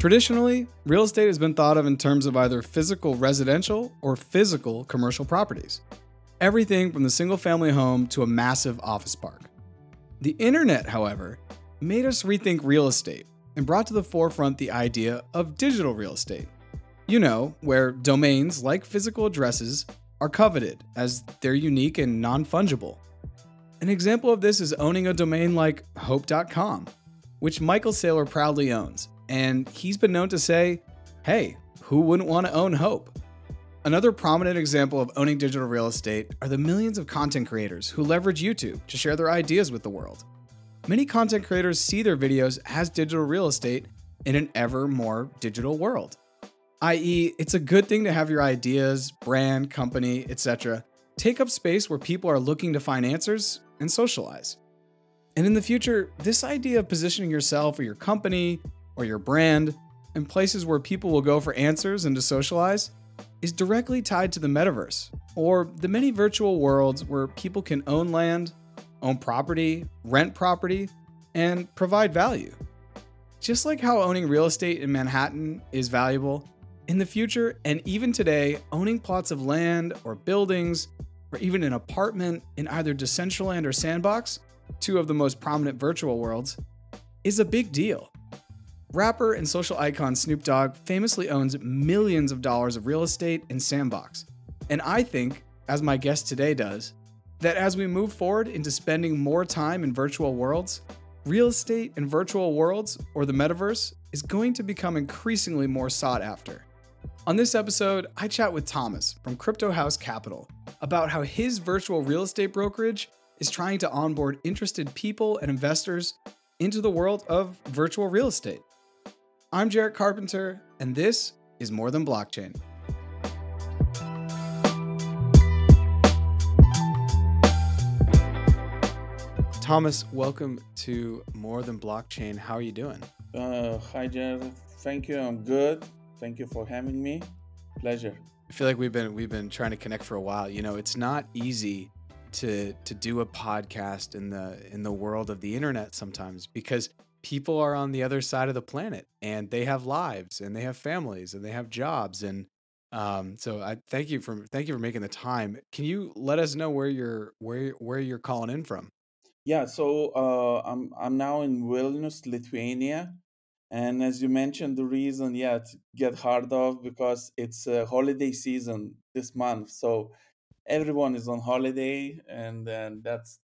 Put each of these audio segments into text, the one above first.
Traditionally, real estate has been thought of in terms of either physical residential or physical commercial properties. Everything from the single-family home to a massive office park. The internet, however, made us rethink real estate and brought to the forefront the idea of digital real estate. You know, where domains like physical addresses are coveted as they're unique and non-fungible. An example of this is owning a domain like hope.com, which Michael Saylor proudly owns, and he's been known to say, hey, who wouldn't want to own hope? Another prominent example of owning digital real estate are the millions of content creators who leverage YouTube to share their ideas with the world. Many content creators see their videos as digital real estate in an ever more digital world. I.e., it's a good thing to have your ideas, brand, company, etc. take up space where people are looking to find answers and socialize. And in the future, this idea of positioning yourself or your company or your brand in places where people will go for answers and to socialize is directly tied to the metaverse, or the many virtual worlds where people can own land, own property, rent property, and provide value. Just like how owning real estate in Manhattan is valuable, in the future, and even today, owning plots of land or buildings, or even an apartment in either Decentraland or Sandbox, two of the most prominent virtual worlds, is a big deal. Rapper and social icon Snoop Dogg famously owns millions of dollars of real estate in Sandbox. And I think, as my guest today does, that as we move forward into spending more time in virtual worlds, real estate in virtual worlds, or the metaverse, is going to become increasingly more sought after. On this episode, I chat with Tomas from Crypto House Capital about how his virtual real estate brokerage is trying to onboard interested people and investors into the world of virtual real estate. I'm Jarrett Carpenter, and this is More Than Blockchain. Tomas, welcome to More Than Blockchain. How are you doing? Hi, Jared. Thank you. I'm good. Thank you for having me. Pleasure. I feel like we've been trying to connect for a while. You know, it's not easy to do a podcast in the world of the internet sometimes, because people are on the other side of the planet and they have lives and they have families and they have jobs. And so I thank you for making the time. Can you let us know where you're calling in from? Yeah. So I'm now in Vilnius, Lithuania, and as you mentioned, the reason, to get hard off because it's a holiday season this month. So everyone is on holiday, and then that's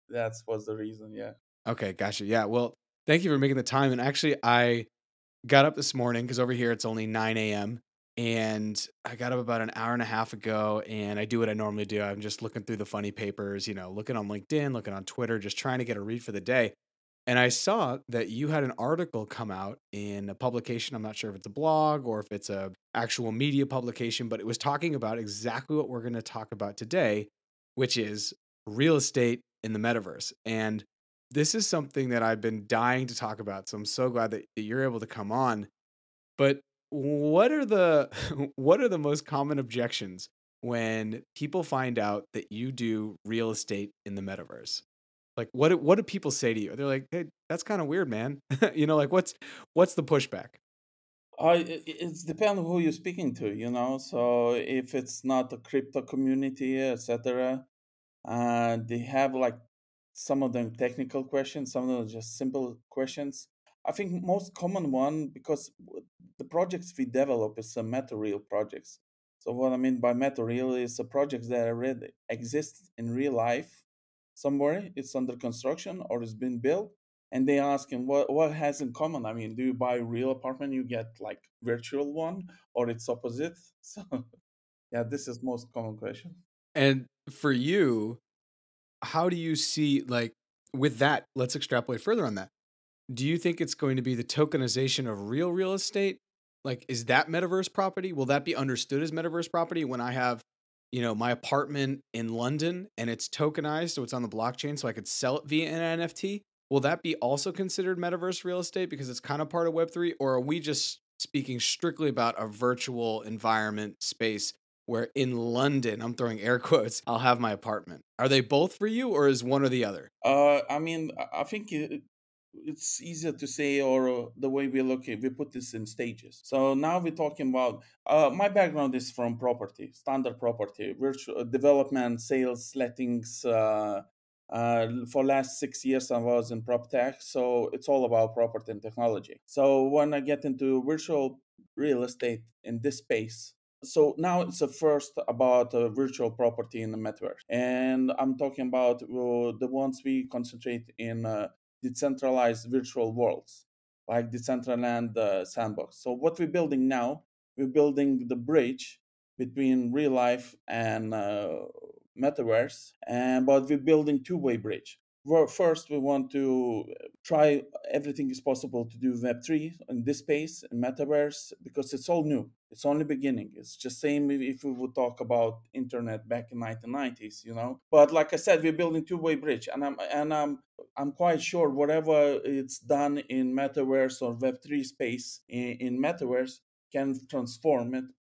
was the reason. Yeah. Okay, gotcha. Yeah. Well, thank you for making the time. And actually, I got up this morning because over here it's only 9 a.m. And I got up about an hour and a half ago, and I do what I normally do. I'm just looking through the funny papers, looking on LinkedIn, looking on Twitter, just trying to get a read for the day. And I saw that you had an article come out in a publication. I'm not sure if it's a blog or if it's a actual media publication, but it was talking about exactly what we're going to talk about today, which is real estate in the metaverse. And this is something that I've been dying to talk about. So I'm so glad that you're able to come on. But what are the what are the most common objections when people find out that you do real estate in the metaverse? Like, what do people say to you? They're like, "Hey, that's kind of weird, man." Like what's the pushback? It's depends who you're speaking to. So if it's not a crypto community, etc., they have like some of them technical questions, some of them just simple questions. I think most common one, because the projects we develop is a meta-real projects. So what I mean by meta-real is a projects that already exist in real life somewhere. It's under construction or it's been built, and they ask him what has in common. I mean, do you buy a real apartment, you get like virtual one, or it's opposite? So yeah, this is most common question. And for you, how do you see, like, with that, let's extrapolate further on that. Do you think it's going to be the tokenization of real estate? Like, is that metaverse property? Will that be understood as metaverse property when I have, my apartment in London and it's tokenized, so it's on the blockchain, so I could sell it via an NFT? Will that be also considered metaverse real estate because it's kind of part of Web3? Or are we just speaking strictly about a virtual environment space where in London, I'm throwing air quotes, I'll have my apartment? Are they both for you, or is one or the other? I mean, I think it's easier to say, or the way we look at, we put this in stages. So now we're talking about, my background is from property, standard property, virtual development, sales, lettings. For last 6 years I was in prop tech, so it's all about property and technology. So when I get into virtual real estate in this space, so now it's a first about virtual property in the metaverse, and I'm talking about the ones we concentrate in decentralized virtual worlds, like Decentraland Sandbox. So what we're building now, we're building the bridge between real life and metaverse, and but we're building two-way bridge. Well, first, we want to try everything is possible to do Web3 in this space in metaverse, because it's all new. It's only beginning. It's just same if we would talk about internet back in 1990s, you know. But like I said, we're building two-way bridge, and I'm quite sure whatever it's done in metaverse or Web3 space in metaverse can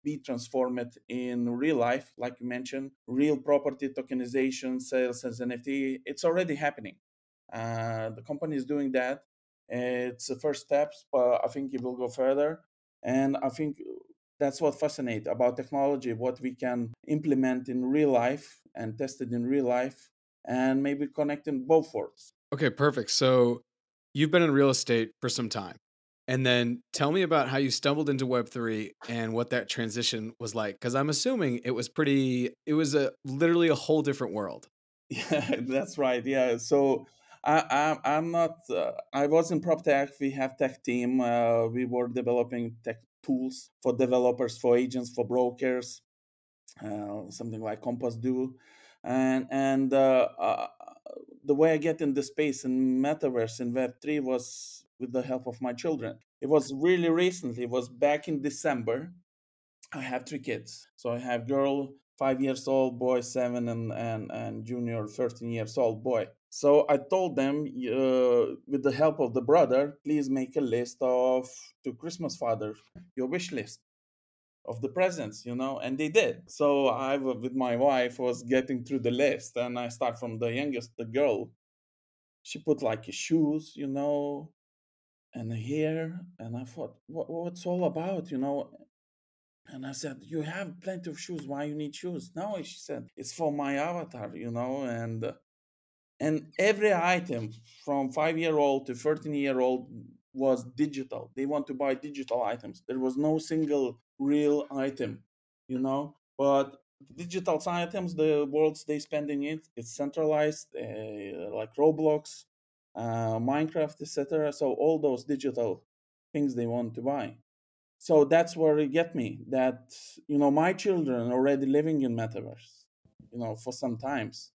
be transformed in real life, like you mentioned, real property tokenization, sales as NFT. It's already happening. The company is doing that. It's the first steps, but I think it will go further. And I think that's what fascinates about technology, what we can implement in real life and test it in real life, and maybe connecting both worlds. Okay, perfect. So you've been in real estate for some time. And then tell me about how you stumbled into Web3 and what that transition was like. Because I'm assuming it was literally a whole different world. Yeah, that's right. Yeah. So I'm not. I was in prop tech. We have tech team. We were developing tech tools for developers, for agents, for brokers, something like Compass do, and the way I get in the space in metaverse in Web3 was with the help of my children. It was really recently. It was back in December. I have three kids. So I have girl 5 years old, boy 7, and junior 13 years old boy. So I told them, with the help of the brother, please make a list of to Christmas father, your wish list of the presents, and they did. So I, with my wife, was getting through the list, and I start from the youngest, the girl. She put like shoes, and hair, and I thought, what's all about. And I said, you have plenty of shoes. Why you need shoes? No, she said, it's for my avatar. And every item from 5-year-old to 13-year-old was digital. They want to buy digital items. There was no single real item. But digital items, the worlds they spend in it, it's centralized, like Roblox, Minecraft, etc. So all those digital things they want to buy. So that's where it get me that my children already living in metaverse, for some times,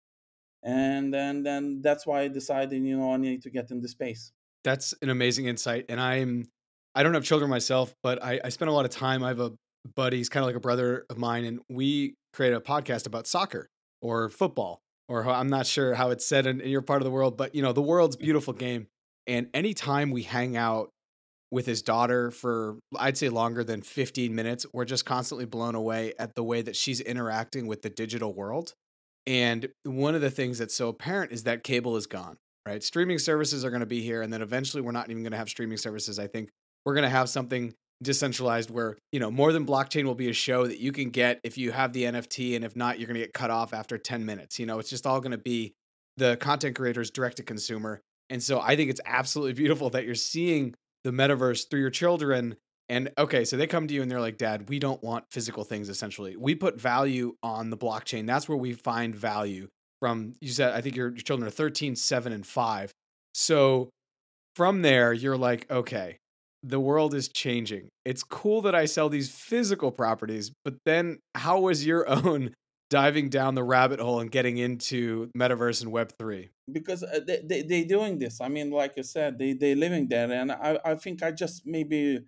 and then that's why I decided I need to get in the space. That's an amazing insight. And I don't have children myself, but I spend a lot of time. I have a buddy, he's kind of like a brother of mine, and we create a podcast about soccer or football, or I'm not sure how it's said in your part of the world, but the world's beautiful game. And anytime we hang out with his daughter for, I'd say, longer than 15 minutes, we're just constantly blown away at the way that she's interacting with the digital world. And one of the things that's so apparent is that cable is gone, right? Streaming services are going to be here. And then eventually we're not even going to have streaming services. I think we're going to have something decentralized where, more than blockchain will be a show that you can get if you have the NFT. And if not, you're going to get cut off after 10 minutes. It's just all going to be the content creators direct to consumer. And so I think it's absolutely beautiful that you're seeing the metaverse through your children. And okay, so they come to you and they're like, Dad, we don't want physical things essentially. We put value on the blockchain. That's where we find value from. You said, I think your children are 13, 7, and 5. So from there, you're like, okay, the world is changing. It's cool that I sell these physical properties, but then how was your own diving down the rabbit hole and getting into metaverse and Web3? Because they doing this. I mean, like I said, they living there, and I think I just maybe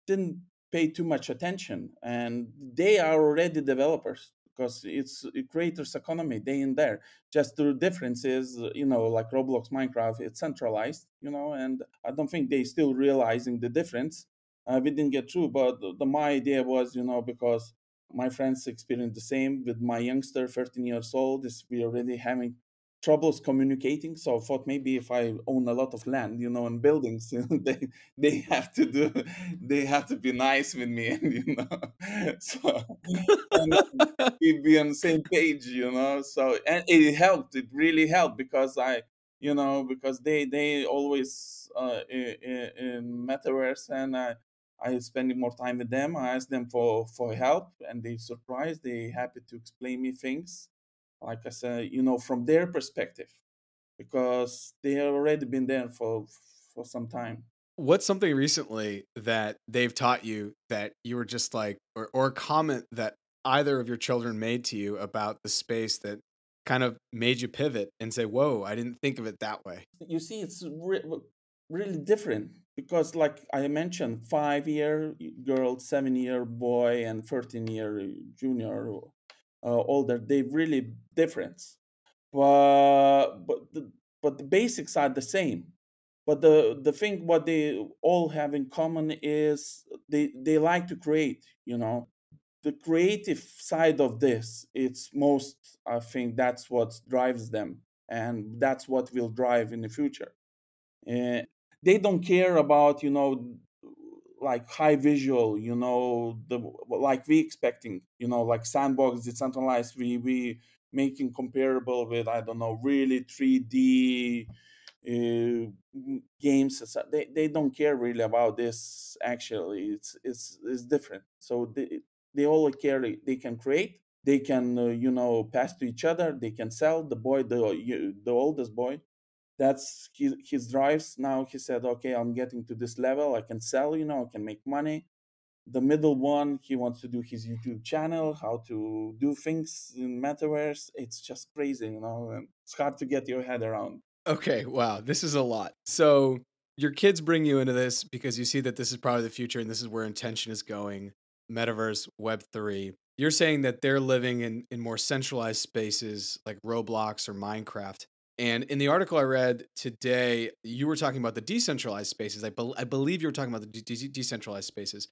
didn't pay too much attention, and they are already developers, because it's a creators economy, they in there. Just the difference is, like Roblox, Minecraft, it's centralized, and I don't think they still realizing the difference. We didn't get through, but my idea was, because my friends experienced the same with my youngster 13 years old, is we already having troubles communicating. So I thought maybe if I own a lot of land, and buildings, they have to do, they have to be nice with me, and so and we be on the same page, So and it helped. It really helped because because they always in metaverse, and I spending more time with them. I ask them for help, and they surprised. They happy to explain me things, like I said, from their perspective, because they have already been there for some time. What's something recently that they've taught you that you were just like, or a comment that either of your children made to you about the space that kind of made you pivot and say, whoa, I didn't think of it that way? You see, it's really different because, like I mentioned, 5-year girl, 7-year boy, and 13-year junior, older. They really different, but the basics are the same. But the thing what they all have in common is they like to create. The creative side of this, it's most, I think that's what drives them, and that's what will drive in the future. uh, they don't care about like high visual, the like we expecting, like sandbox decentralized, we making comparable with, I don't know, really 3D games. They don't care really about this. Actually, it's different. So they all care. They can create, they can pass to each other, they can sell. The boy, the oldest boy, that's his drives. Now he said, okay, I'm getting to this level, I can sell, I can make money. The middle one, he wants to do his YouTube channel, how to do things in metaverse. It's just crazy, and it's hard to get your head around. Okay, wow, this is a lot. So your kids bring you into this because you see that this is probably the future and this is where intention is going. Metaverse, Web3. You're saying that they're living in more centralized spaces like Roblox or Minecraft. And in the article I read today, you were talking about the decentralized spaces. I believe you were talking about the decentralized spaces.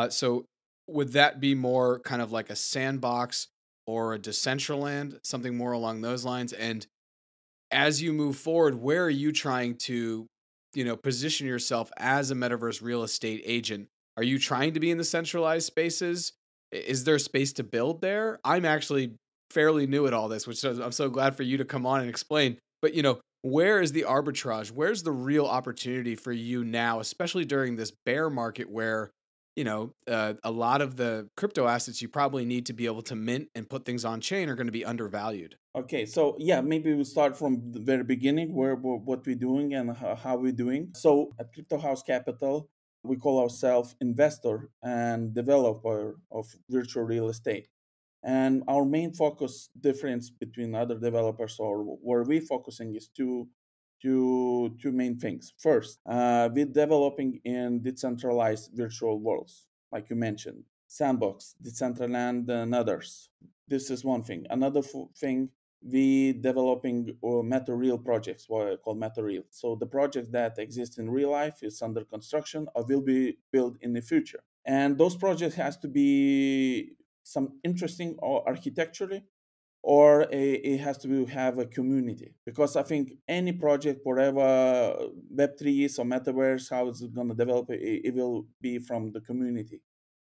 So would that be more kind of like a sandbox or a Decentraland, something more along those lines? And as you move forward, where are you trying to, position yourself as a metaverse real estate agent? Are you trying to be in the centralized spaces? Is there space to build there? I'm actually fairly new at all this, which I'm so glad for you to come on and explain. But, where is the arbitrage? Where's the real opportunity for you now, especially during this bear market where, a lot of the crypto assets you probably need to be able to mint and put things on chain are going to be undervalued? Okay, so yeah, maybe we'll start from the very beginning, what we're doing and how we're doing. So at Crypto House Capital, we call ourselves investor and developer of virtual real estate. And our main focus difference between other developers, or where we're focusing, is two main things. First, we're developing in decentralized virtual worlds, like you mentioned, Sandbox, Decentraland, and others. This is one thing. Another thing, we developing meta real projects, what I call meta real. So the project that exists in real life is under construction or will be built in the future, and those projects has to be some interesting or architecturally, or it has to have a community, because I think any project, whatever Web3 is or metaverse, how it's going to develop, it will be from the community.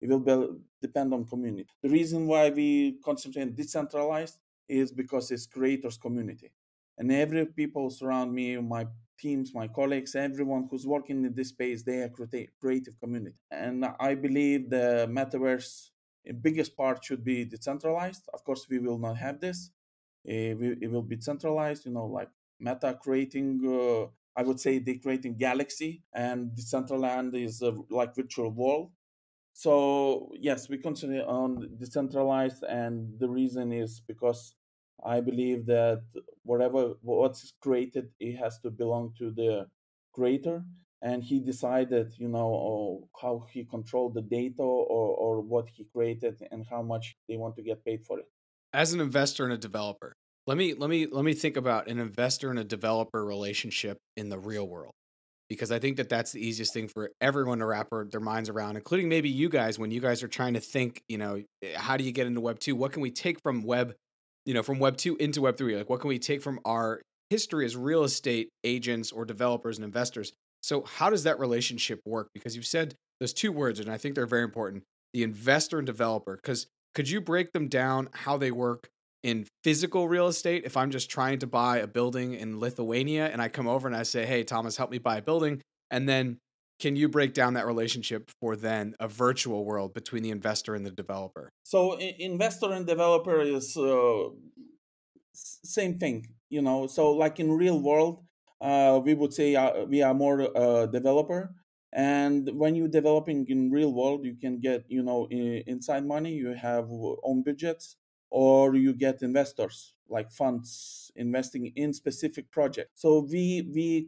It will depend on community. The reason why we concentrate on decentralized is because it's creators community, and every people surround me, my teams, my colleagues, everyone who's working in this space, they are creative community. And I believe the metaverse, biggest part, should be decentralized. Of course, we will not have this. It will be centralized, like Meta creating, I would say they creating Galaxy, and Decentraland is like virtual world. So yes, we consider on decentralized, and the reason is because I believe that what's created, it has to belong to the creator, and he decided, how he controlled the data, or what he created, and how much they want to get paid for it. As an investor and a developer, let me think about an investor and a developer relationship in the real world, because I think that that's the easiest thing for everyone to wrap their minds around, including maybe you guys when you guys are trying to think, how do you get into Web 2? What can we take from Web from Web 2 into Web 3? Like, what can we take from our history as real estate agents or developers and investors? So, how does that relationship work? Because you've said those two words, and I think they're very important, the investor and developer. Because could you break them down how they work in physical real estate? If I'm just trying to buy a building in Lithuania and I come over and I say, hey, Thomas, help me buy a building. And then can you break down that relationship for then a virtual world between the investor and the developer? So investor and developer is same thing, so like in real world, we would say we are more developer. And when you're developing in real world, you can get inside money, you have own budgets, or you get investors like funds investing in specific projects. So we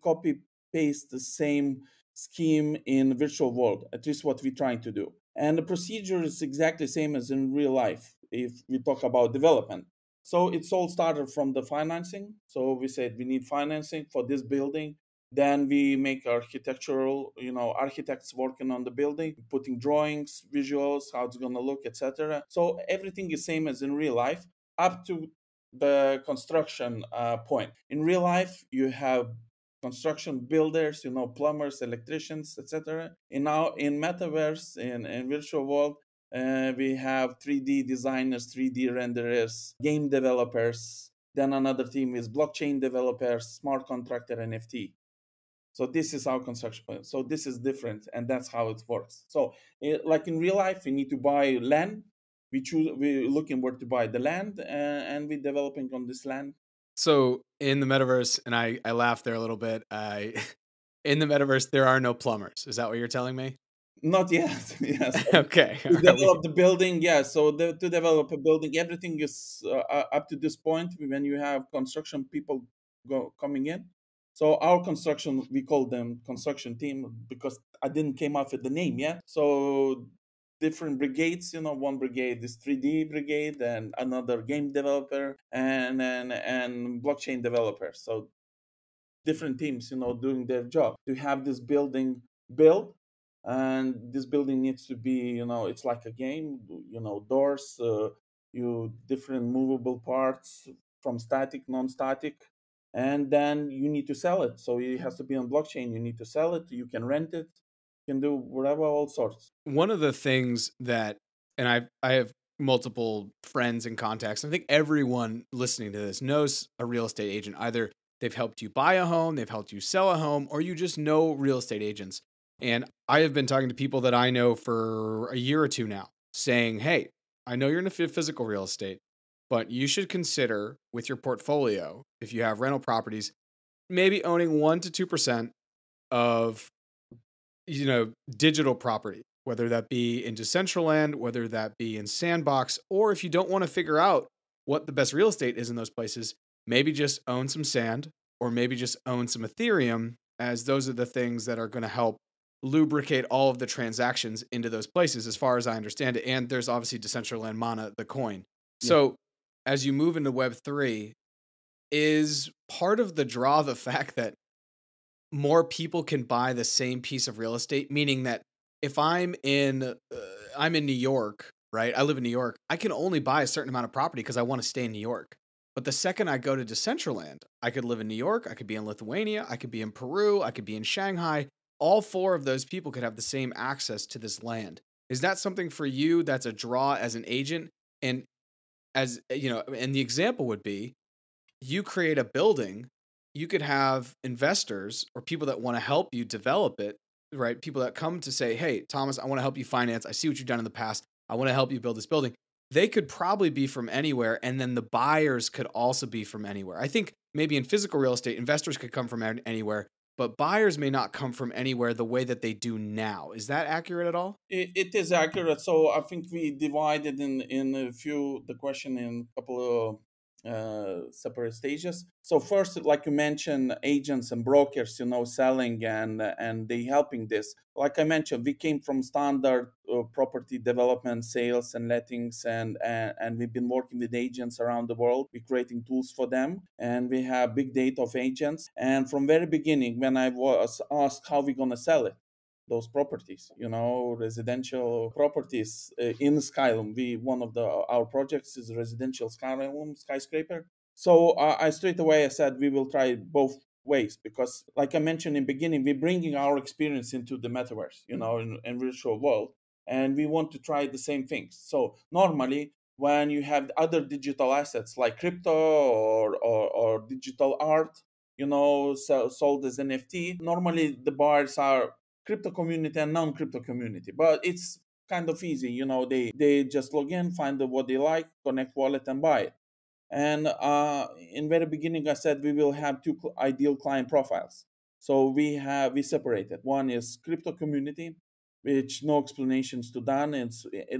copy paste the same scheme in virtual world, at least what we're trying to do. And the procedure is exactly the same as in real life if we talk about development. So it's all started from the financing. So we said we need financing for this building. Then we make architectural, architects working on the building, putting drawings, visuals, how it's gonna look, etc. So everything is same as in real life up to the construction point. In real life, you have construction builders, plumbers, electricians, etc. In metaverse, in virtual world, we have 3D designers, 3D renderers, game developers. Then another team is blockchain developers, smart contractor, NFT. So this is our construction plan. So this is different, and that's how it works. So, like in real life, we need to buy land. We're looking where to buy the land, and we're developing on this land. So in the metaverse, and I laughed there a little bit. In the metaverse, there are no plumbers. Is that what you're telling me? Not yet. Yes. Okay. To Are we? develop the building, yeah. So to develop a building, everything is up to this point when you have construction people coming in. So our construction, we call them construction team because I didn't came up with the name yet. So different brigades, one brigade is 3D brigade, and another game developer, and blockchain developer. So different teams, doing their job to have this building built. And this building needs to be, it's like a game, doors, you different movable parts from static, non-static, and then you need to sell it. So it has to be on blockchain. You need to sell it. You can rent it. You can do whatever, all sorts. One of the things that, and I have multiple friends and contacts. I think everyone listening to this knows a real estate agent. Either they've helped you buy a home, they've helped you sell a home, or you just know real estate agents. And I have been talking to people that I know for a year or two now, saying, "Hey, I know you're in physical real estate, but you should consider with your portfolio, if you have rental properties, maybe owning 1 to 2% of digital property, whether that be in Decentraland, whether that be in Sandbox, or if you don't want to figure out what the best real estate is in those places, maybe just own some sand or maybe just own some Ethereum, as those are the things that are going to help lubricate all of the transactions into those places, as far as I understand it. And there's obviously Decentraland Mana, the coin. Yeah. So as you move into Web3, is part of the draw the fact that more people can buy the same piece of real estate, meaning that if I'm in New York, right? I live in New York. I can only buy a certain amount of property because I want to stay in New York. But the second I go to Decentraland, I could live in New York, I could be in Lithuania, I could be in Peru, I could be in Shanghai. All four of those people could have the same access to this land. Is that something for you that's a draw as an agent? And and the example would be you create a building, you could have investors or people that want to help you develop it, right? People that come to say, hey, Thomas, I want to help you finance. I see what you've done in the past. I want to help you build this building. They could probably be from anywhere. And then the buyers could also be from anywhere. I think maybe in physical real estate, investors could come from anywhere, but buyers may not come from anywhere the way that they do now. Is that accurate at all? It is accurate. So I think we divided in the question in a couple of separate stages. So first, like you mentioned, agents and brokers, selling and they helping this. Like I mentioned, we came from standard property development, sales and lettings, and we've been working with agents around the world. We're creating tools for them, and we have big data of agents. And from very beginning, when I was asked how we're gonna sell it, those properties, residential properties in Skylum. One of our projects is residential Skylum skyscraper. So I straight away I said we will try both ways, because like I mentioned in the beginning, we're bringing our experience into the metaverse, in virtual world, and we want to try the same things. So normally when you have other digital assets like crypto or digital art, sold as NFT, normally the buyers are crypto community and non-crypto community, but it's kind of easy. They just log in, find what they like, connect wallet, and buy it. And in very beginning, I said we will have two ideal client profiles. So we separated. One is crypto community, which no explanations to done.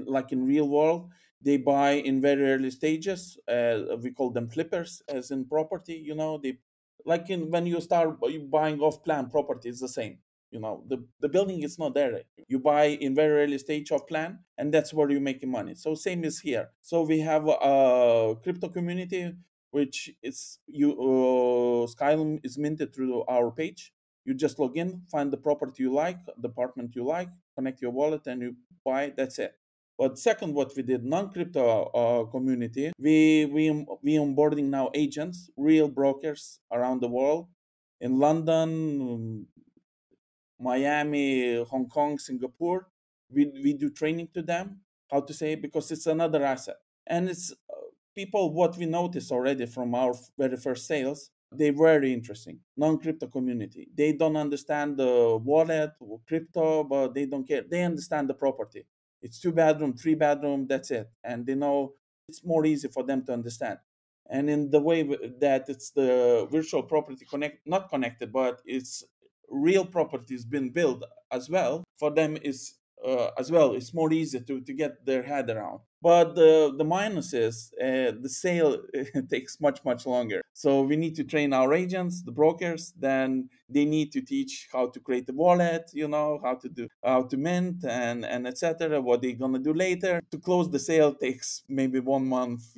Like in real world, they buy in very early stages. We call them flippers, as in property. They like in when you start buying off plan property, it's the same. The building is not there. You buy in very early stage of plan, and that's where you're making money. So same is here. So we have a crypto community, which is Skylum is minted through our page. You just log in, find the property you like, the apartment you like, connect your wallet, and you buy. That's it. But second, what we did, non-crypto community, we onboarding now agents, real brokers around the world, in London, Miami, Hong Kong, Singapore. We do training to them, how to say, because it's another asset. And it's people, what we noticed already from our very first sales, they're very interesting. Non-crypto community. They don't understand the wallet or crypto, but they don't care. They understand the property. It's 2 bedroom, 3 bedroom, that's it. And they know it's more easy for them to understand. And in the way that it's the virtual property not connected, but it's real properties been built as well, for them is as well, it's more easy to get their head around. But the minus is the sale takes much longer. So we need to train our agents, the brokers. Then they need to teach how to create a wallet, how to mint and etc. What they're gonna do later to close the sale takes maybe 1 month.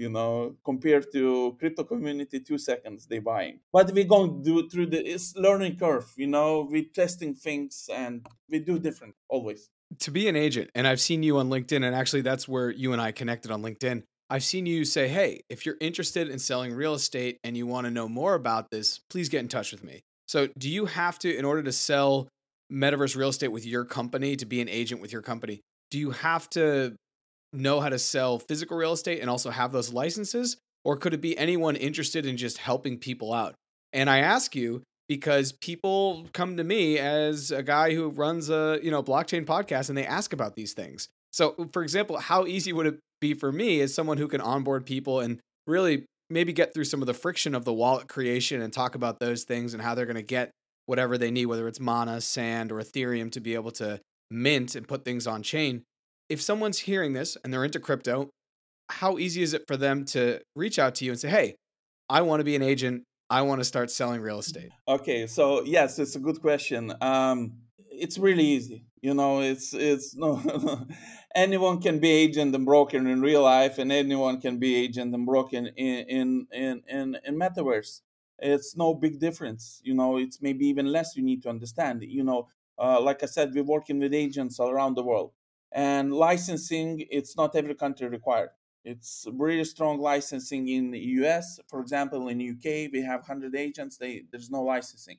Compared to crypto community, 2 seconds they buying. But we're going to do through the it's learning curve. We're testing things and we do different always. To be an agent, and I've seen you on LinkedIn, and actually that's where you and I connected on LinkedIn. I've seen you say, hey, if you're interested in selling real estate and you want to know more about this, please get in touch with me. So do you have to, in order to sell metaverse real estate with your company, to be an agent with your company, do you have to know how to sell physical real estate and also have those licenses? Or could it be anyone interested in just helping people out? And I ask you because people come to me as a guy who runs a blockchain podcast, and they ask about these things. So, for example, how easy would it be for me as someone who can onboard people and really maybe get through some of the friction of the wallet creation and talk about those things and how they're going to get whatever they need, whether it's mana, sand, or Ethereum, to be able to mint and put things on chain? If someone's hearing this and they're into crypto, how easy is it for them to reach out to you and say, hey, I want to be an agent. I want to start selling real estate? Okay, so yes, it's a good question. It's really easy. It's no anyone can be agent and broker in real life, and anyone can be agent and broker in metaverse. It's no big difference. It's maybe even less. You need to understand. Like I said, we're working with agents all around the world, and licensing. It's not every country required. It's really strong licensing in the US. For example, in UK, we have 100 agents. There's no licensing.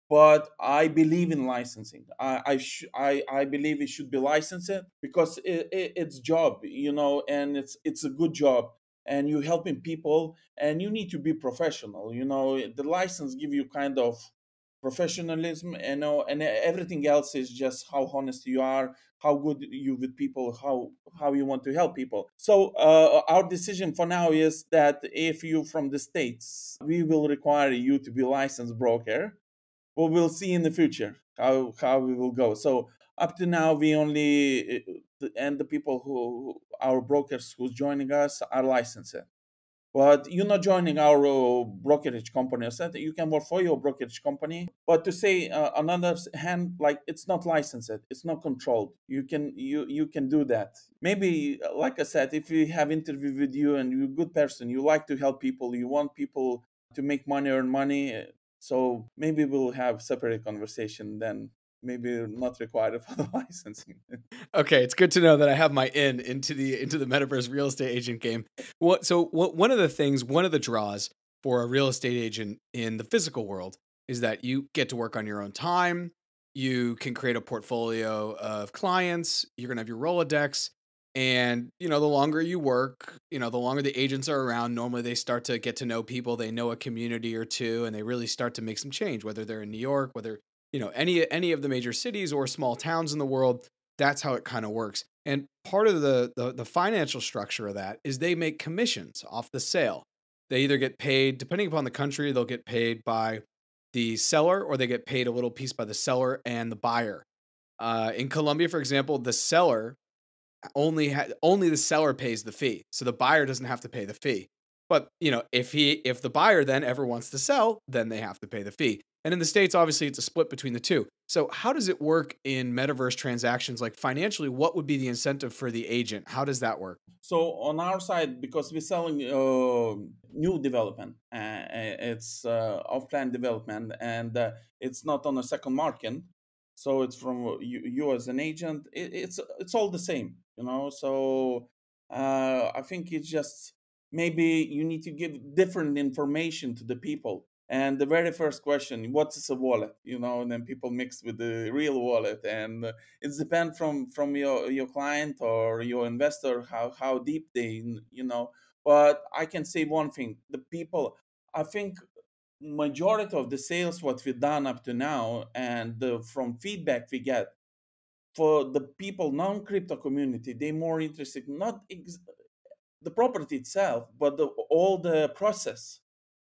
But I believe in licensing. I believe it should be licensed because it's job, and it's a good job, and you're helping people, and you need to be professional. The license give you kind of professionalism, and everything else is just how honest you are, how good you with people, how you want to help people. So our decision for now is that if you from the States, we will require you to be licensed broker. Well, we'll see in the future how we will go. So up to now, we only and the people who our brokers who's joining us are licensed. But you're not joining our brokerage company. I said that you can work for your brokerage company, but to say on other hand, like it's not licensed, it's not controlled. You can do that. Maybe, like I said, if we have interview with you and you're a good person, you like to help people, you want people to make money, earn money. So maybe we'll have separate conversation then. maybe not required for the licensing. Okay, it's good to know that I have my into the metaverse real estate agent game. One of the things, one of the draws for a real estate agent in the physical world is that you get to work on your own time. You can create a portfolio of clients. You're gonna have your Rolodex, and the longer you work, the longer the agents are around. Normally, they start to get to know people. They know a community or two, and they really start to make some change. Whether they're in New York, whether any of the major cities or small towns in the world, that's how it kind of works. And part of the financial structure of that is they make commissions off the sale. They either get paid, depending upon the country, they'll get paid by the seller, or they get paid a little piece by the seller and the buyer. In Colombia, for example, the seller only the seller pays the fee, so the buyer doesn't have to pay the fee. But if the buyer then ever wants to sell, then they have to pay the fee. And in the States, obviously, it's a split between the two. So how does it work in metaverse transactions? Like financially, what would be the incentive for the agent? How does that work? So on our side, because we're selling new development, it's off-plan development, and it's not on a second market. So it's from you as an agent. It's all the same, So I think it's just maybe you need to give different information to the people. And the very first question, what is a wallet? And then people mix with the real wallet, and it depends from your client or your investor how deep they. But I can say one thing: the people, I think, majority of the sales what we've done up to now, and from feedback we get, for the people non-crypto community, they more interested not the property itself, but all the process.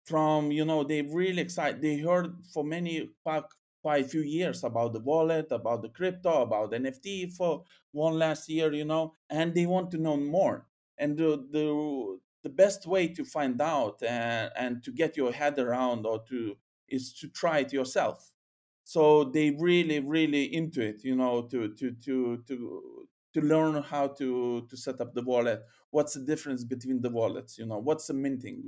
From they really excited. They heard for many back by a few years about the wallet, about the crypto, about NFT for one last year, and they want to know more. And the best way to find out and to get your head around is to try it yourself. So they really really into it, to learn how to set up the wallet. What's the difference between the wallets? What's the minting?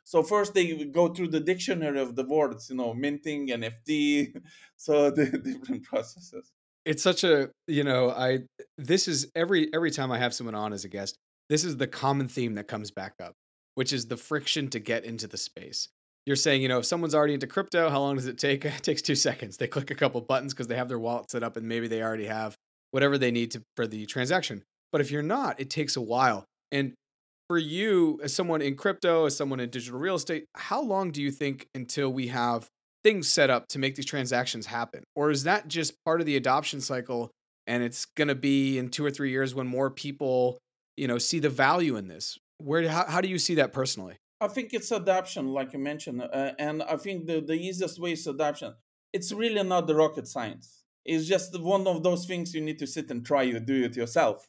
So first they go through the dictionary of the words, minting, NFT, so the different processes. It's such a, I this is every time I have someone on as a guest, this is the common theme that comes back up, which is the friction to get into the space. You're saying, if someone's already into crypto, how long does it take? It takes 2 seconds. They click a couple buttons because they have their wallet set up and maybe they already have whatever they need for the transaction. But if you're not, it takes a while. And for you, as someone in crypto, as someone in digital real estate, how long do you think until we have things set up to make these transactions happen? Or is that just part of the adoption cycle and it's going to be in 2 or 3 years when more people, see the value in this? How do you see that personally? I think it's adoption, like you mentioned, and I think the easiest way is adoption. It's really not the rocket science. It's just one of those things you need to sit and try. You do it yourself,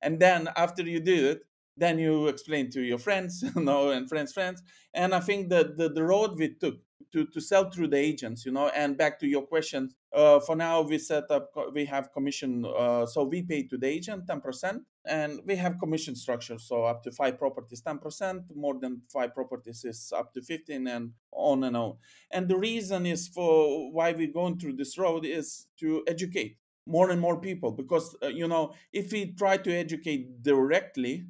and then after you do it, then you explain to your friends, and friends. And I think that the road we took to sell through the agents, and back to your question, for now we have commission, so we pay to the agent 10%, and we have commission structure, so up to 5 properties 10%, more than 5 properties is up to 15, and on and on. And the reason is for why we're going through this road is to educate more and more people, because if we try to educate directly,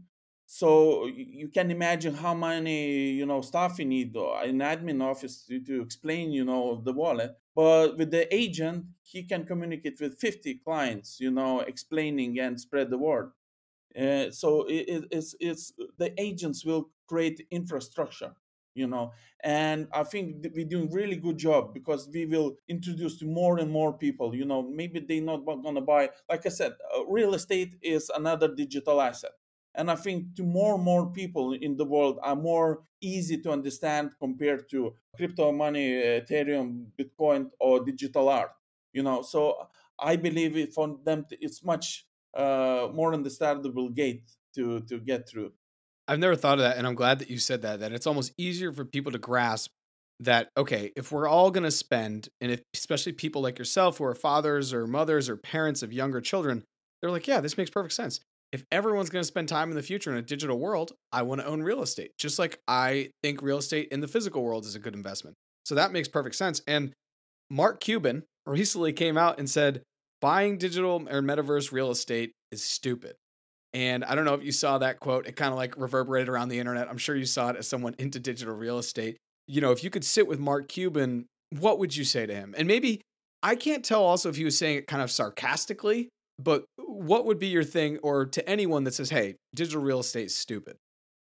so you can imagine how many staff you need, an admin office to explain the wallet. But with the agent, he can communicate with 50 clients, explaining and spread the word. So it's the agents will create infrastructure, and I think we're doing really good job, because we will introduce to more and more people. Maybe they're not going to buy, like I said, real estate is another digital asset. And I think to more and more people in the world are more easy to understand compared to crypto money, Ethereum, Bitcoin, or digital art. So I believe for them it's much more understandable gate to get through. I've never thought of that, and I'm glad that you said that it's almost easier for people to grasp that, okay, if we're all going to spend, and if especially people like yourself who are fathers or mothers or parents of younger children, they're like, yeah, this makes perfect sense. If everyone's going to spend time in the future in a digital world, I want to own real estate, just like I think real estate in the physical world is a good investment. So that makes perfect sense. And Mark Cuban, recently came out and said buying digital or metaverse real estate is stupid. And I don't know if you saw that quote. It kind of like reverberated around the internet. I'm sure you saw it as someone into digital real estate. If you could sit with Mark Cuban, what would you say to him? And maybe I can't tell also if he was saying it kind of sarcastically, but what would be your thing, or to anyone that says, hey, digital real estate is stupid?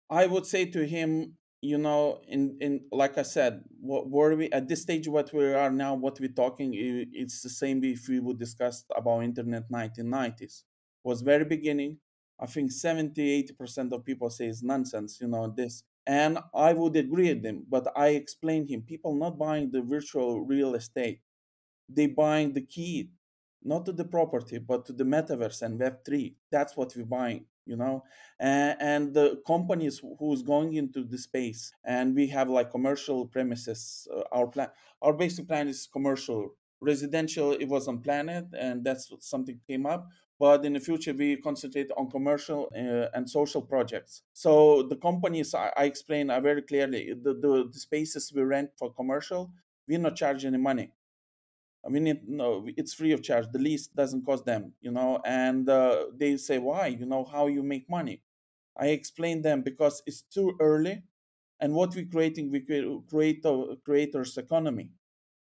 I would say to him, in like I said, what were we at this stage? What we are now, what we're talking, it's the same if we would discuss about internet 1990s. Was very beginning. I think 70-80% of people say it's nonsense. This, and I would agree with them. But I explained him, people not buying the virtual real estate, they buying the key, not to the property, but to the metaverse and Web3. That's what we're buying. And the companies who's going into the space, and we have like commercial premises. Our basic plan is commercial. Residential, it was on planet, and that's something came up. But in the future, we concentrate on commercial and social projects. So the companies I explain are very clearly the spaces we rent for commercial, we're not charging any money. I mean, no, it's free of charge. The lease doesn't cost them. And they say, why? How you make money? I explain them because it's too early, and what we're creating, we create a creators economy.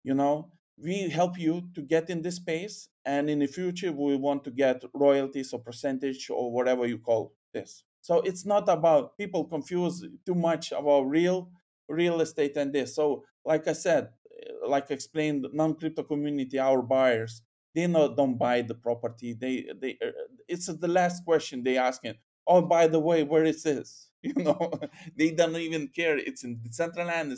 You know, we help you to get in this space, and in the future, we want to get royalties or percentage or whatever you call this. So it's not about, people confuse too much about real estate and this. So, like I said, like I explained, non-crypto community, our buyers, they don't buy the property. They it's the last question they asking. Oh, by the way, where is this? They don't even care. It's in the central land.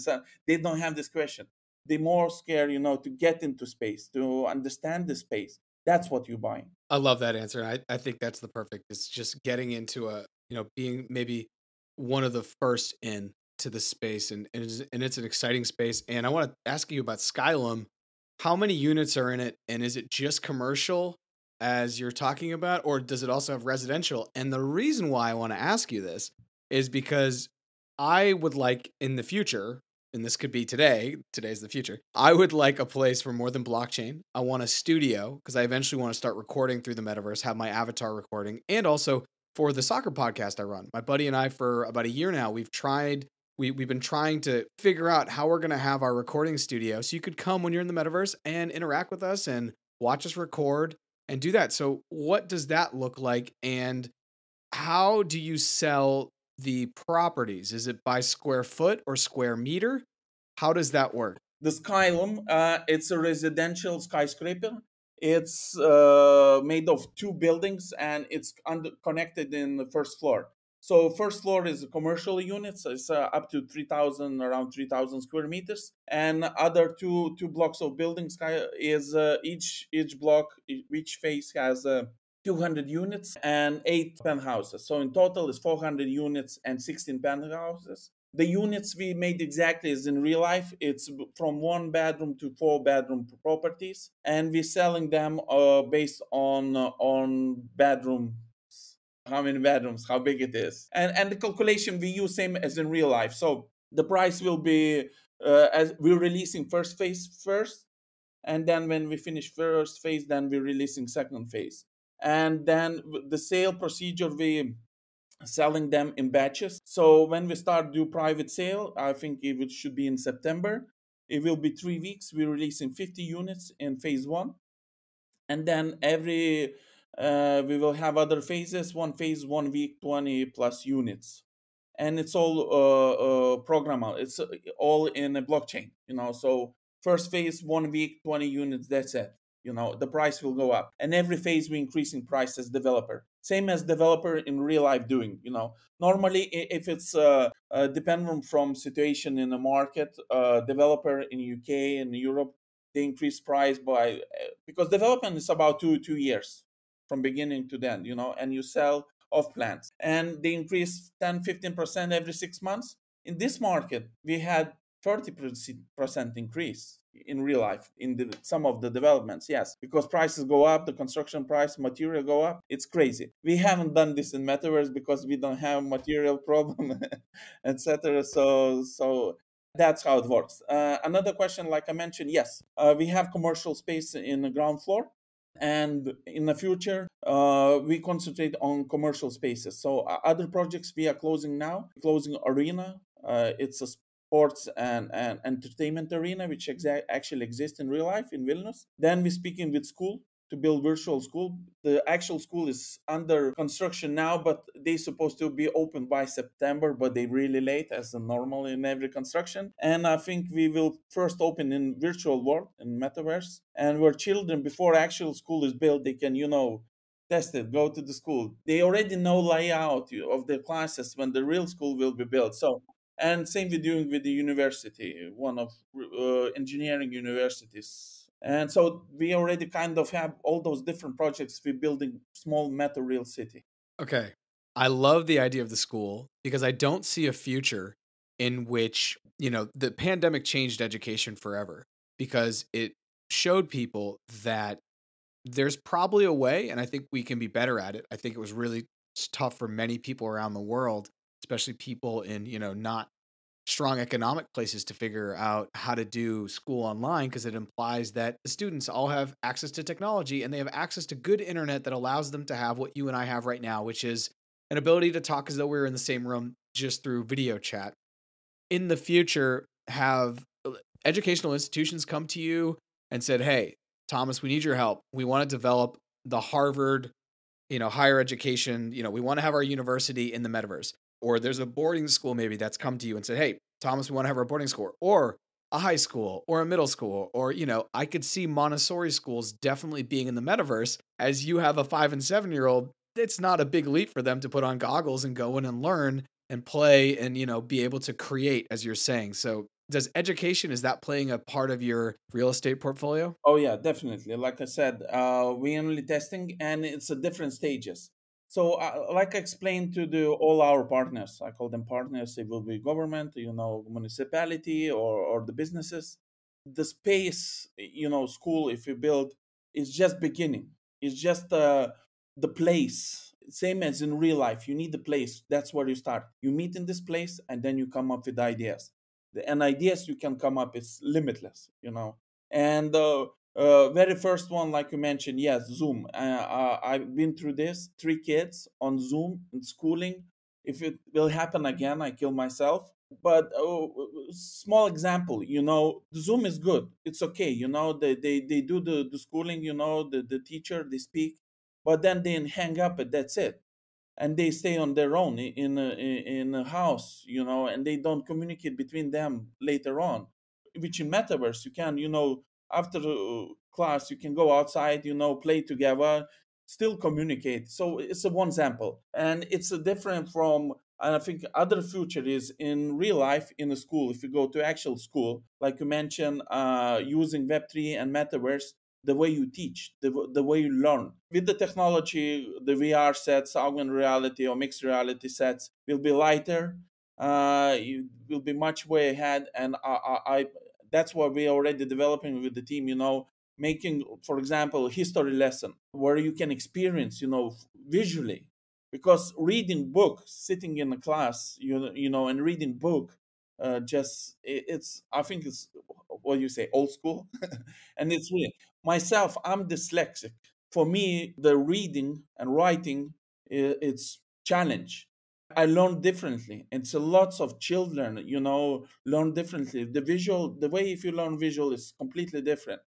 They don't have this question. They more scared, to get into space, to understand the space. That's what you're buying. I love that answer. I think that's the perfect. It's just getting into being maybe one of the first in to the space, and it's an exciting space. And I want to ask you about Skylum. How many units are in it, and is it just commercial as you're talking about, or does it also have residential? And the reason why I want to ask you this is because I would like in the future, and this could be today's the future. I would like a place for more than blockchain. I want a studio because I eventually want to start recording through the metaverse, have my avatar recording, and also for the soccer podcast I run. My buddy and I, for about a year now, we've been trying to figure out how we're going to have our recording studio so you could come when you're in the metaverse and interact with us and watch us record and do that. So what does that look like, and how do you sell the properties? Is it by square foot or square meter? How does that work? The Skylum, it's a residential skyscraper. It's made of two buildings, and it's connected in the first floor. So first floor is commercial units. It's up to 3,000, around 3,000 square meters, and other two blocks of buildings is each block, each phase has 200 units and 8 penthouses. So in total, it's 400 units and 16 penthouses. The units we made exactly as in real life. It's from 1 bedroom to 4 bedroom properties, and we're selling them based on bedroom, how many bedrooms, how big it is, and the calculation we use same as in real life. So the price will be as we're releasing first phase first, and then when we finish first phase, then we're releasing second phase, and then the sale procedure, we selling them in batches. So when we start do private sale, I think it should be in September. It will be 3 weeks. We're releasing 50 units in phase one, and then every we will have other phases. One phase, 1 week, 20 plus units, and it's all programmable. It's all in a blockchain. So first phase, 1 week, 20 units. That's it. The price will go up, and every phase we increasing price as developer. Same as developer in real life doing. Normally if it's dependent from situation in the market, developer in UK and Europe, they increase price by because development is about two years from beginning to then. And you sell off plans, and they increase 10-15% every 6 months. In this market, we had 30% increase in real life in some of the developments. Yes, because prices go up, the construction price, material go up. It's crazy. We haven't done this in metaverse because we don't have material problem, etc. So That's how it works. Another question, like I mentioned, yes, we have commercial space in the ground floor, and in the future, we concentrate on commercial spaces. So other projects we are closing now, closing arena. It's a sports and entertainment arena, which actually exists in real life in Vilnius. Then we're speaking with school to build virtual school. The actual school is under construction now, but they're supposed to be open by September, but they're really late as normal in every construction. And I think we will first open in virtual world, in metaverse, and where children, before actual school is built, they can, test it, go to the school. They already know layout of the classes when the real school will be built. So, and same we're doing with the university, one of engineering universities. And so we already kind of have all those different projects. We're building small meta real city. Okay. I love the idea of the school because I don't see a future in which, the pandemic changed education forever because it showed people that there's probably a way, and I think we can be better at it. I think it was really tough for many people around the world, especially people in, not strong economic places to figure out how to do school online because it implies that the students all have access to technology and they have access to good internet that allows them to have what you and I have right now, which is an ability to talk as though we were in the same room just through video chat. In the future, have educational institutions come to you and said, "Hey, Thomas, we need your help. We want to develop the Harvard higher education, we want to have our university in the metaverse." Or there's a boarding school maybe that's come to you and said, "Hey, Thomas, we want to have our boarding school," or a high school or a middle school, or, I could see Montessori schools definitely being in the metaverse. As you have a 5 and 7-year-old, it's not a big leap for them to put on goggles and go in and learn and play and, be able to create, as you're saying. So does education, is that playing a part of your real estate portfolio? Oh yeah, definitely. Like I said, we only testing, and it's a different stages. So, like I explained to the all our partners, I call them partners. It will be government, municipality, or the businesses. The space, school, if you build, is just beginning. It's just the place. Same as in real life, you need the place. That's where you start. You meet in this place, and then you come up with ideas. And ideas you can come up, it's limitless. And the very first one, like you mentioned, yes, Zoom. I've been through this. 3 kids on Zoom in schooling. If it will happen again, I kill myself. But small example, the Zoom is good. It's okay. They do the schooling. The teacher they speak, but then they hang up and that's it, and they stay on their own in a house, and they don't communicate between them later on. Which in metaverse you can, after class you can go outside, play together, still communicate. So it's a one example, and it's a different from. And I think other future is in real life in a school. If you go to actual school, like you mentioned, using Web3 and metaverse, the way you teach, the way you learn. With the technology, the VR sets, augmented reality or mixed reality sets will be lighter. You will be much way ahead, and that's what we're already developing with the team. Making, for example, a history lesson where you can experience, visually, because reading book, sitting in a class, and reading book, just it's I think it's what you say old school, and it's really myself. I'm dyslexic. For me, the reading and writing, it's challenge. I learn differently. And so lots of children, learn differently. The way if you learn visual is completely different.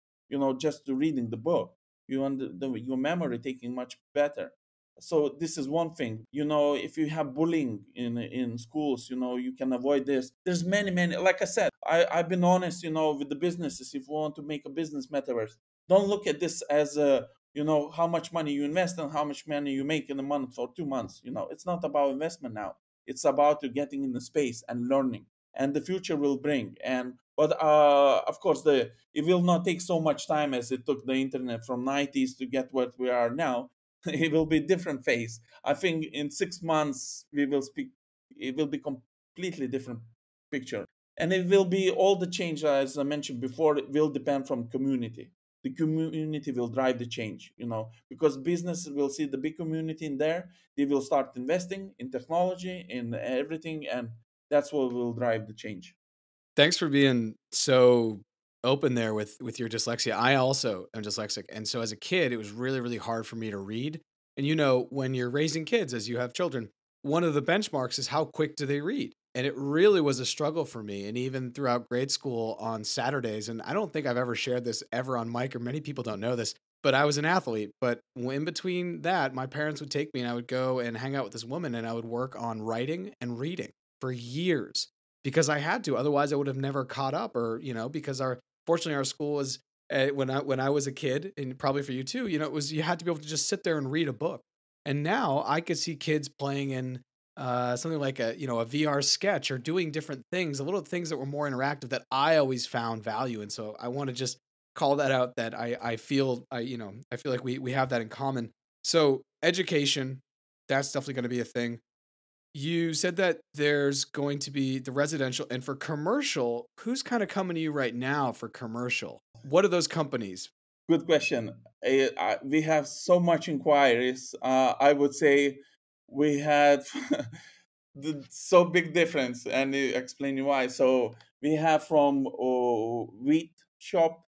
Just to reading the book, your memory taking much better. So this is one thing. If you have bullying in schools, you can avoid this. There's many. Like I said, I've been honest, with the businesses. If you want to make a business metaverse, don't look at this as a how much money you invest and how much money you make in a month or 2 months. It's not about investment now. It's about you getting in the space and learning, and the future will bring. And but of course, the it will not take so much time as it took the internet from 90s to get what we are now. It will be different phase. I think in 6 months we will speak. It will be completely different picture, and it will be all the change, as I mentioned before. It will depend from community. The community will drive the change, because business will see the big community in there. They will start investing in technology, in everything, and that's what will drive the change. Thanks for being so open there with your dyslexia. I also am dyslexic, and so as a kid, it was really, really hard for me to read. And when you're raising kids, as you have children, one of the benchmarks is how quick do they read? And it really was a struggle for me. And even throughout grade school on Saturdays, and I don't think I've ever shared this ever on mic, or many people don't know this, but I was an athlete. But in between that, my parents would take me and I would go and hang out with this woman and I would work on writing and reading for years because I had to. Otherwise, I would have never caught up. Or because fortunately our school was when I was a kid, and probably for you too. It was you had to be able to just sit there and read a book. And now I could see kids playing in something like a VR sketch or doing different things, a little things that were more interactive that I always found value. And so I want to just call that out. That I feel I feel like we have that in common. So education, that's definitely going to be a thing. You said that there's going to be the residential and for commercial, who's kind of coming to you right now for commercial? What are those companies? Good question. We have so much inquiries. I would say we had the so big difference, and explain you why. So we have from wheat shop,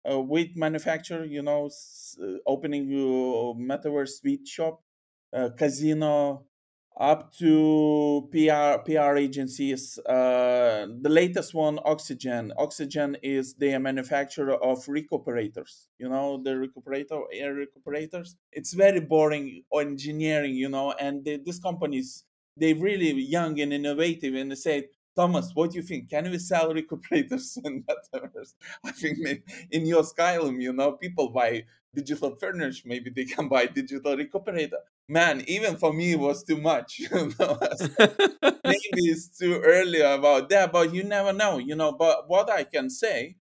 wheat manufacturer, opening metaverse wheat shop, casino, up to PR agencies. The latest one, Oxygen. Oxygen is the manufacturer of recuperators. The air recuperators. It's very boring engineering, and these companies, they really young and innovative, and they say, Thomas, what do you think? Can we sell recuperators in metaverse? I think maybe in your Skylum, people buy digital furniture. Maybe they can buy digital recuperator. Man, even for me, it was too much. Maybe it's too early about that, but you never know. But what I say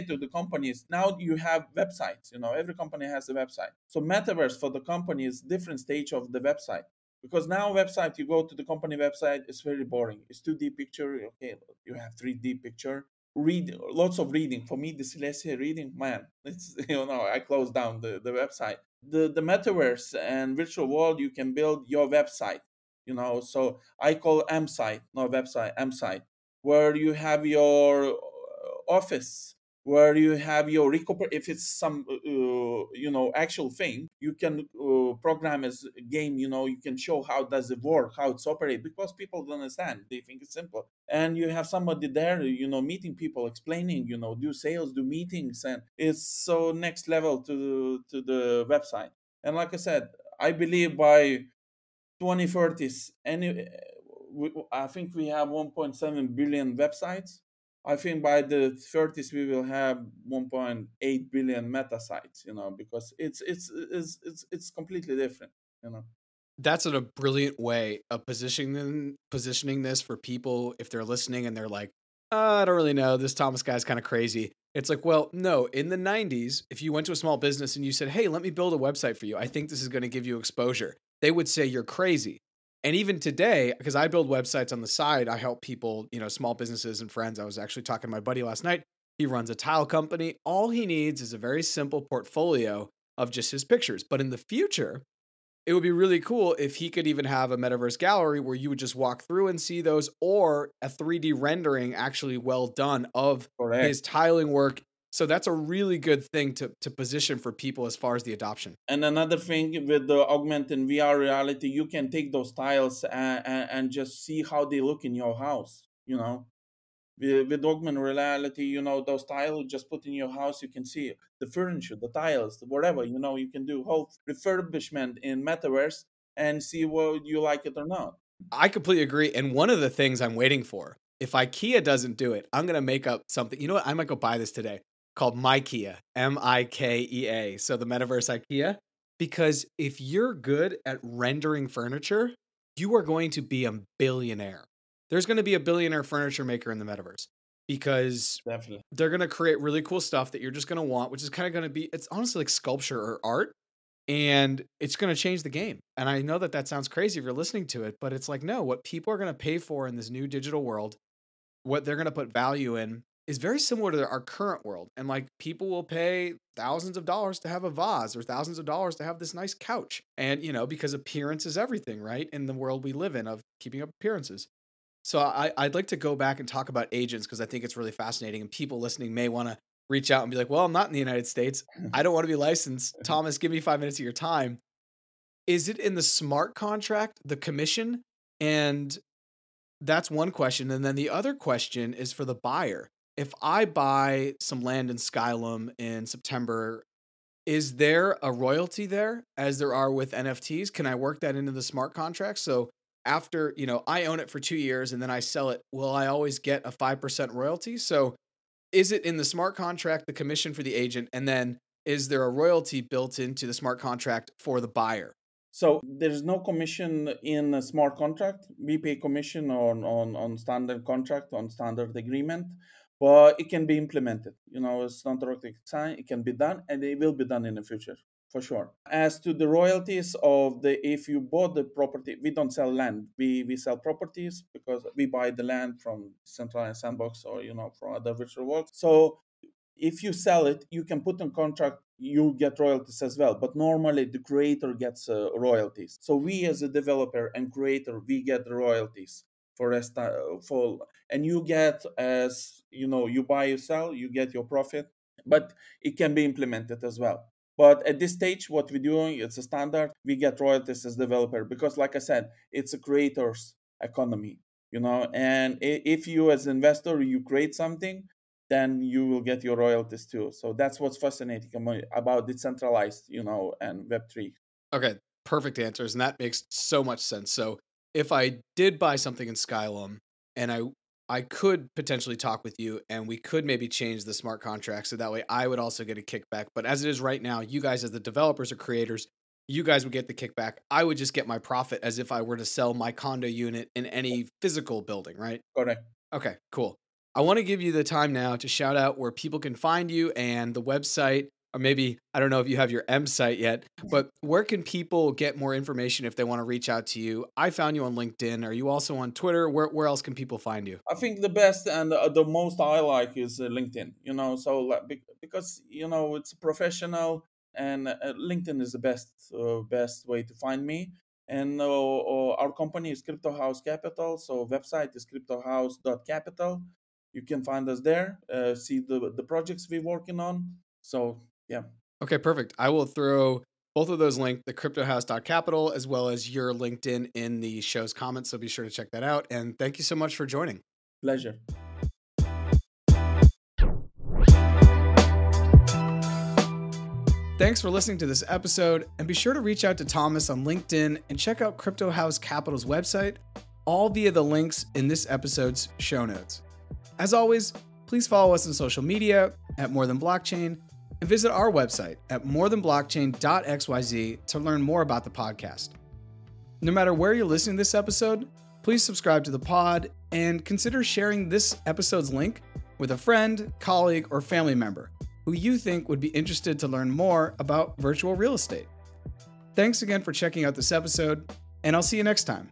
to the companies, now you have websites. Every company has a website. So metaverse for the company is different stage of the website. Because now website, you go to the company website, it's very boring. It's 2D picture. Okay, you have 3D picture. Read lots of reading. For me, dyslexia reading, man, it's I close down the website. The metaverse and virtual world, you can build your website. So I call M site, not website, M site, where you have your office, where you have your if it's some actual thing, you can program as a game. You can show how does it work, how it's operate, because people don't understand, they think it's simple, and you have somebody there, meeting people, explaining, do sales, do meetings, and it's so next level to the website. And like I said, I believe by 2030s, I think we have 1.7 billion websites. I think by the 30s we will have 1.8 billion meta sites. Because it's completely different. You know. That's a brilliant way of positioning this for people if they're listening and they're like, I don't really know. This Thomas guy's kind of crazy. It's like, well, no, in the 90s, if you went to a small business and you said, hey, let me build a website for you, I think this is going to give you exposure, they would say you're crazy. And even today, because I build websites on the side, I help people, small businesses and friends. I was actually talking to my buddy last night. He runs a tile company. All he needs is a very simple portfolio of just his pictures. But in the future, it would be really cool if he could even have a metaverse gallery where you would just walk through and see those, or a 3D rendering actually well done of Correct. his tiling work. So that's a really good thing to position for people as far as the adoption. And another thing with the augmented VR reality, you can take those tiles and just see how they look in your house. With augmented reality, those tiles just put in your house, you can see the furniture, the tiles, whatever, you can do whole refurbishment in metaverse and see whether you like it or not. I completely agree. And one of the things I'm waiting for, if IKEA doesn't do it, I'm going to make up something. You know what? I might go buy this today called MyKea, MIKEA. So the metaverse IKEA. Because if you're good at rendering furniture, you are going to be a billionaire. There's going to be a billionaire furniture maker in the metaverse because Definitely. they're going to create really cool stuff that you're just going to want, which is kind of going to be, it's honestly like sculpture or art. And it's going to change the game. And I know that sounds crazy if you're listening to it, but it's like, no, what people are going to pay for in this new digital world, what they're going to put value in is very similar to our current world. And like people will pay thousands of dollars to have a vase or thousands of dollars to have this nice couch. And, because appearance is everything, right? In the world we live in of keeping up appearances. So I'd like to go back and talk about agents because I think it's really fascinating, and people listening may want to reach out and be like, well, I'm not in the United States. I don't want to be licensed. Thomas, give me 5 minutes of your time. Is it in the smart contract, the commission? And that's one question. And then the other question is for the buyer. If I buy some land in Skylum in September, is there a royalty there as there are with NFTs? Can I work that into the smart contract? So after, I own it for 2 years and then I sell it, will I always get a 5% royalty? So is it in the smart contract, the commission for the agent? And then is there a royalty built into the smart contract for the buyer? So there's no commission in a smart contract. We pay commission on standard contract, on standard agreement, but it can be implemented. It's not rocket science. It can be done, and it will be done in the future for sure. As to the royalties if you bought the property, we don't sell land. We sell properties because we buy the land from centralized sandbox or from other virtual worlds. So if you sell it, you can put in contract, you get royalties as well. But normally the creator gets royalties. So we as a developer and creator, we get the royalties and you get, as you buy, you sell, you get your profit, but it can be implemented as well. But at this stage, what we're doing, it's a standard. We get royalties as developer because, like I said, it's a creator's economy, and if you as investor, you create something, then you will get your royalties too. So that's what's fascinating about decentralized, and Web3. Okay, perfect answers. And that makes so much sense. So if I did buy something in Skylum and I could potentially talk with you and we could maybe change the smart contract so that way I would also get a kickback. But as it is right now, you guys as the developers or creators, you guys would get the kickback. I would just get my profit as if I were to sell my condo unit in any physical building, right? Correct. Okay, cool. I want to give you the time now to shout out where people can find you and the website, or maybe, I don't know if you have your M site yet, but where can people get more information if they want to reach out to you? I found you on LinkedIn. Are you also on Twitter? Where else can people find you? I think the best and the most I like is LinkedIn, so because, it's professional, and LinkedIn is the best way to find me. And our company is Crypto House Capital. So website is cryptohouse.capital. You can find us there, see the projects we're working on. So, yeah. Okay, perfect. I will throw both of those links, the cryptohouse.capital, as well as your LinkedIn in the show's comments. So be sure to check that out. And thank you so much for joining. Pleasure. Thanks for listening to this episode, and be sure to reach out to Thomas on LinkedIn and check out Crypto House Capital's website, all via the links in this episode's show notes. As always, please follow us on social media at More Than Blockchain and visit our website at morethanblockchain.xyz to learn more about the podcast. No matter where you're listening to this episode, please subscribe to the pod and consider sharing this episode's link with a friend, colleague, or family member who you think would be interested to learn more about virtual real estate. Thanks again for checking out this episode, and I'll see you next time.